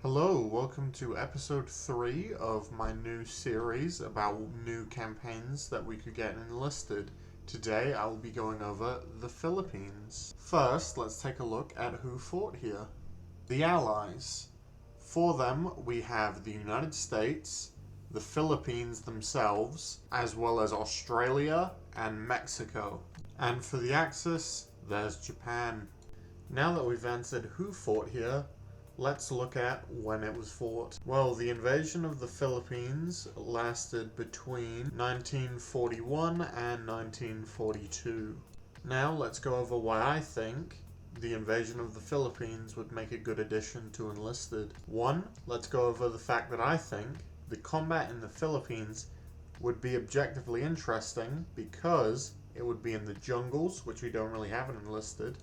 Hello, welcome to episode 3 of my new series about new campaigns that we could get enlisted. Today I will be going over the Philippines. First, let's take a look at who fought here. The Allies. For them, we have the United States, the Philippines themselves, as well as Australia and Mexico. And for the Axis, there's Japan. Now that we've answered who fought here, let's look at when it was fought. Well, the invasion of the Philippines lasted between 1941 and 1942. Now let's go over why I think the invasion of the Philippines would make a good addition to enlisted. One, let's go over the fact that I think the combat in the Philippines would be objectively interesting because it would be in the jungles, which we don't really have in enlisted.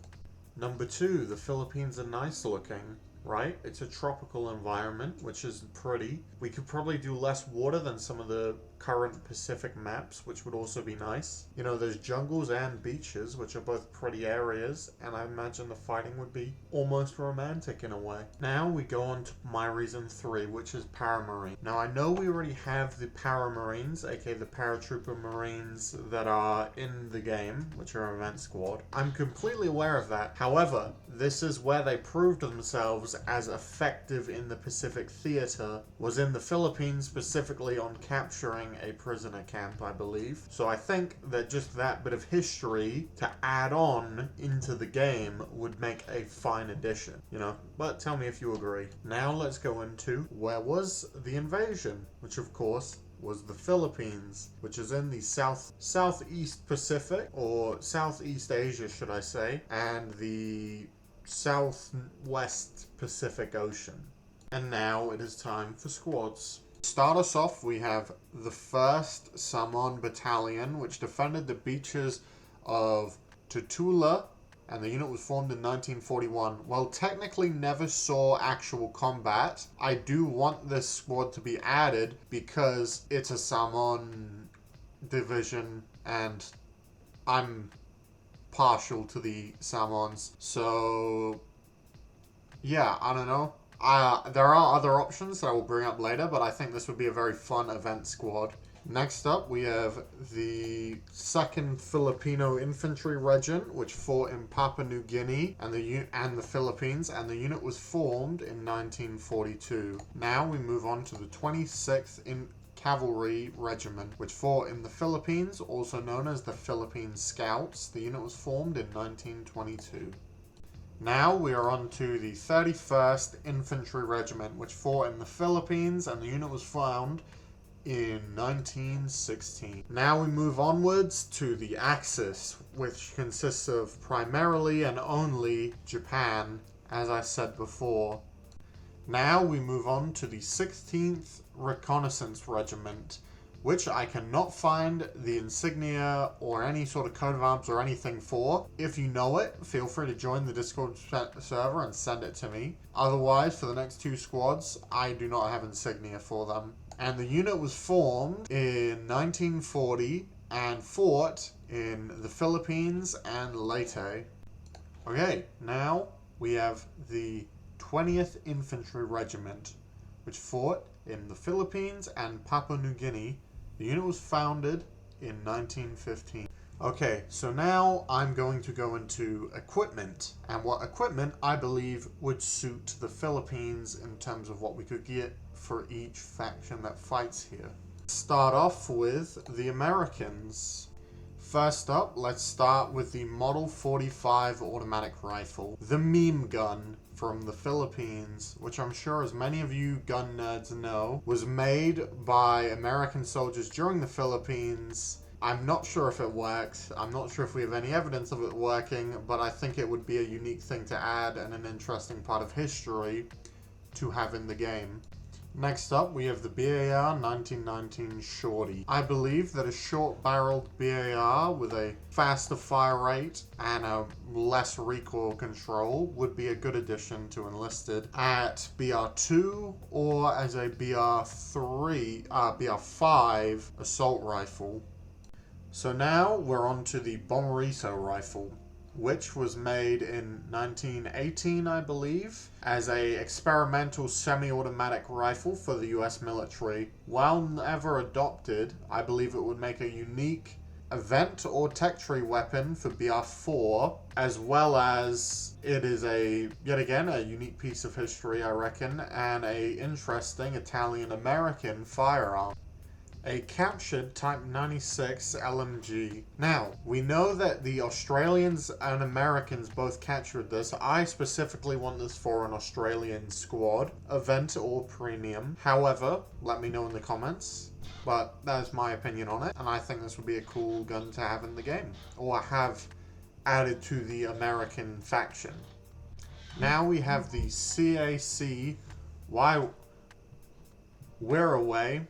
Number two, the Philippines are nice looking. Right? It's a tropical environment, which is pretty. We could probably do less water than some of the current Pacific maps, which would also be nice. You know, there's jungles and beaches, which are both pretty areas, and I imagine the fighting would be almost romantic in a way. Now we go on to my reason 3, which is Paramarine. Now I know we already have the Paramarines, aka the Paratrooper Marines that are in the game, which are Event Squad. I'm completely aware of that. However, this is where they proved themselves as effective in the Pacific Theater, was in the Philippines, specifically on capturing a prisoner camp, I believe. So I think that just that bit of history to add on into the game would make a fine addition, you know, but tell me if you agree. Now let's go into where was the invasion, which of course was the Philippines, which is in the Southeast Pacific, or Southeast Asia should I say, and the Southwest Pacific Ocean. And now it is time for squads. To start us off, we have the 1st Samon Battalion, which defended the beaches of Tutula, and the unit was formed in 1941. While technically never saw actual combat, I do want this squad to be added because it's a Samon division, and I'm partial to the Samons. So, yeah, I don't know. There are other options that I will bring up later, but I think this would be a very fun event squad. Next up, we have the 2nd Filipino Infantry Regiment, which fought in Papua New Guinea and the Philippines, and the unit was formed in 1942. Now we move on to the 26th Cavalry Regiment, which fought in the Philippines, also known as the Philippine Scouts. The unit was formed in 1922. Now we are on to the 31st Infantry Regiment, which fought in the Philippines, and the unit was found in 1916. Now we move onwards to the Axis, which consists of primarily and only Japan, as I said before. Now we move on to the 16th Reconnaissance Regiment, which I cannot find the insignia or any sort of coat of arms or anything for. If you know it, feel free to join the Discord server and send it to me. Otherwise, for the next 2 squads, I do not have insignia for them. And the unit was formed in 1940 and fought in the Philippines and Leyte. Okay, now we have the 20th Infantry Regiment, which fought in the Philippines and Papua New Guinea. The unit was founded in 1915. Okay, so now I'm going to go into equipment, and what equipment I believe would suit the Philippines in terms of what we could get for each faction that fights here. Start off with the Americans. First up, let's start with the Model 45 automatic rifle, the meme gun from the Philippines, which I'm sure as many of you gun nerds know, was made by American soldiers during the Philippines. I'm not sure if it works. I'm not sure if we have any evidence of it working, but I think it would be a unique thing to add and an interesting part of history to have in the game. Next up, we have the BAR 1919 Shorty. I believe that a short-barreled BAR with a faster fire rate and a less recoil control would be a good addition to enlisted at BR2 or as a BR5 assault rifle. So now we're on to the Bomberito rifle. which was made in 1918, I believe, as a experimental semi-automatic rifle for the US military. While never adopted, I believe it would make a unique event or tech tree weapon for BR4, as well as it is yet again a unique piece of history, I reckon, and a interesting Italian-American firearm. A captured Type 96 LMG. Now, we know that the Australians and Americans both captured this. I specifically want this for an Australian squad, event or premium. However, let me know in the comments. But that's my opinion on it, and I think this would be a cool gun to have in the game, or have added to the American faction. Now we have the CAC Wirraway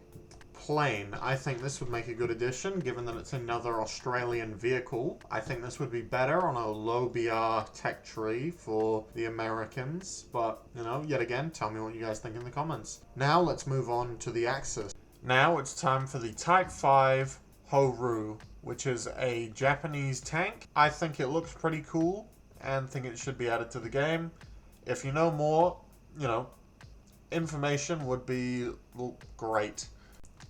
plane. I think this would make a good addition, given that it's another Australian vehicle. I think this would be better on a low BR tech tree for the Americans, but, you know, yet again, tell me what you guys think in the comments. Now let's move on to the Axis. Now it's time for the Type 5 Horu, which is a Japanese tank. I think it looks pretty cool, and think it should be added to the game. If you know more, you know, information would be great.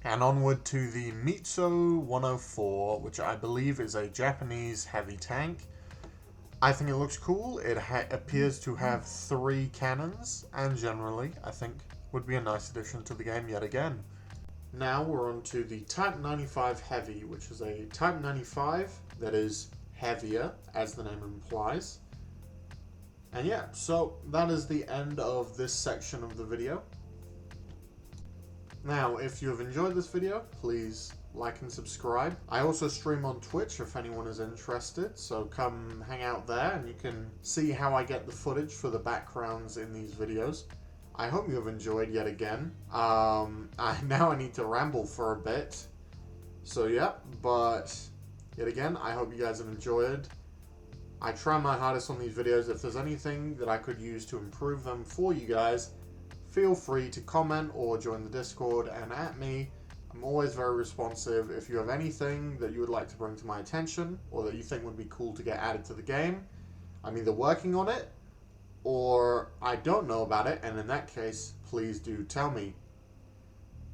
And onward to the Mitsu 104, which I believe is a Japanese heavy tank. I think it looks cool. It appears to have 3 cannons, and generally, I think, would be a nice addition to the game yet again. Now we're on to the Type 95 Heavy, which is a Type 95 that is heavier, as the name implies. And yeah, so that is the end of this section of the video. Now, if you have enjoyed this video, please like and subscribe. I also stream on Twitch if anyone is interested, so come hang out there and you can see how I get the footage for the backgrounds in these videos. I hope you have enjoyed yet again. Now I need to ramble for a bit. So yeah, but yet again, I hope you guys have enjoyed. I try my hardest on these videos. If there's anything that I could use to improve them for you guys, feel free to comment or join the Discord and at me. I'm always very responsive. If you have anything that you would like to bring to my attention or that you think would be cool to get added to the game, I'm either working on it or I don't know about it, and in that case, please do tell me.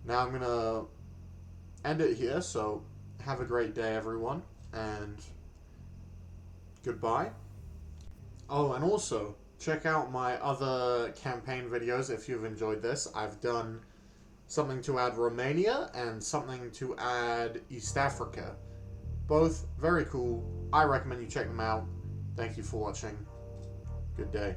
Now I'm going to end it here, so have a great day, everyone, and goodbye. Oh, and also, check out my other campaign videos if you've enjoyed this. I've done something to add Romania and something to add East Africa. Both very cool. I recommend you check them out. Thank you for watching. Good day.